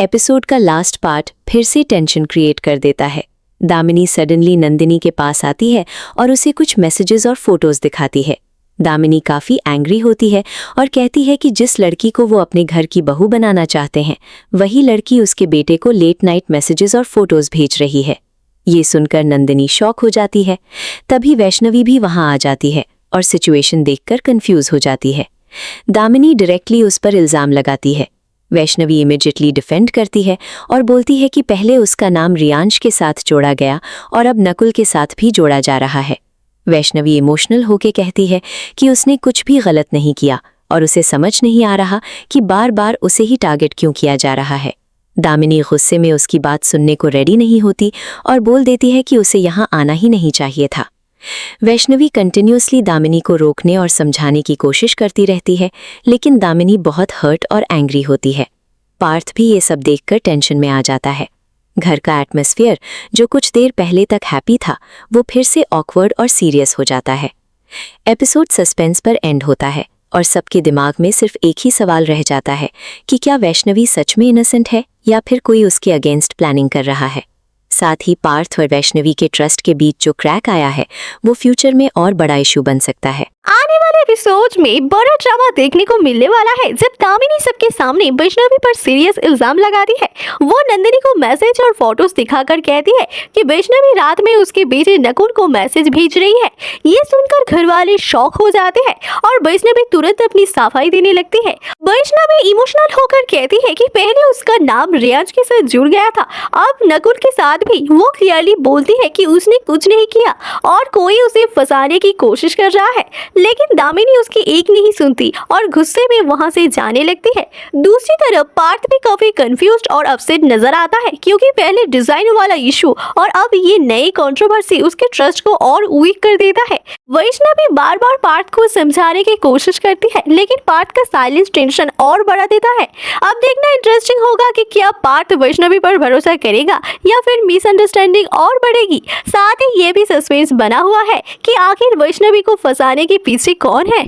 Episode का last part फिर से टेंशन क्रिएट कर देता है। दामिनी सडनली नंदिनी के पास आती है और उसे कुछ मैसेजेस और फोटोज दिखाती है। दामिनी काफी एंग्री होती है और कहती है कि जिस लड़की को वो अपने घर की बहू बनाना चाहते हैं वही लड़की उसके बेटे को लेट नाइट मैसेजेस और फोटोज भेज रही है। ये सुनकर नंदिनी शॉक हो जाती है। तभी वैष्णवी भी वहां आ जाती है और सिचुएशन देखकर कंफ्यूज हो जाती है। दामिनी डायरेक्टली उस पर इल्जाम लगाती है। वैष्णवी इमीडिएटली डिफेंड करती है और बोलती है कि पहले उसका नाम रियांश के साथ जोड़ा गया और अब नकुल के साथ भी जोड़ा जा रहा है। वैष्णवी इमोशनल होकर कहती है कि उसने कुछ भी गलत नहीं किया और उसे समझ नहीं आ रहा कि बार बार उसे ही टारगेट क्यों किया जा रहा है। दामिनी गुस्से में उसकी बात सुनने को रेडी नहीं होती और बोल देती है कि उसे यहाँ आना ही नहीं चाहिए था। वैष्णवी कंटिन्यूअसली दामिनी को रोकने और समझाने की कोशिश करती रहती है, लेकिन दामिनी बहुत हर्ट और एंग्री होती है। पार्थ भी ये सब देखकर टेंशन में आ जाता है। घर का एटमॉस्फेयर जो कुछ देर पहले तक हैप्पी था वो फिर से ऑकवर्ड और सीरियस हो जाता है। एपिसोड सस्पेंस पर एंड होता है और सबके दिमाग में सिर्फ एक ही सवाल रह जाता है कि क्या वैष्णवी सच में इनोसेंट है या फिर कोई उसके अगेंस्ट प्लानिंग कर रहा है। साथ ही पार्थ और वैष्णवी के ट्रस्ट के बीच जो क्रैक आया है वो फ्यूचर में और बड़ा इशू बन सकता है। आने वाले एपिसोड में बड़ा ड्रामा देखने को मिलने वाला है जब दामिनी सबके सामने वैष्णवी पर सीरियस इल्जाम लगाती है। वो नंदिनी को मैसेज और फोटोज दिखाकर कहती है कि वैष्णवी रात में उसके बेटे नकुल को मैसेज भेज रही है। ये सुनकर घर वाले शॉक हो जाते हैं और वैष्णवी तुरंत अपनी सफाई देने लगती है। वैष्णवी इमोशनल होकर कहती है कि पहले उसका नाम रियांश के साथ जुड़ गया था, अब नकुल के साथ भी। वो क्लियरली बोलती है कि उसने कुछ नहीं किया और कोई उसे फंसाने की कोशिश कर रहा है, लेकिन दामिनी उसकी एक नहीं सुनती और गुस्से में वहां से जाने लगती है। दूसरी तरफ पार्थ भी काफी कंफ्यूज्ड और अपसेट नजर आता है क्योंकि पहले डिजाइन वाला इशू और अब ये नई कंट्रोवर्सी उसके ट्रस्ट को और वीक कर देता है। वैष्णवी बार बार पार्थ को समझाने की कोशिश करती है, लेकिन पार्थ का साइलेंस टेंशन और बढ़ा देता है। अब देखना इंटरेस्टिंग होगा कि क्या पार्थ वैष्णवी पर भरोसा करेगा या फिर मिसअंडरस्टैंडिंग और बढ़ेगी। साथ ही ये भी सस्पेंस बना हुआ है कि आखिर वैष्णवी को फंसाने के पीछे कौन है।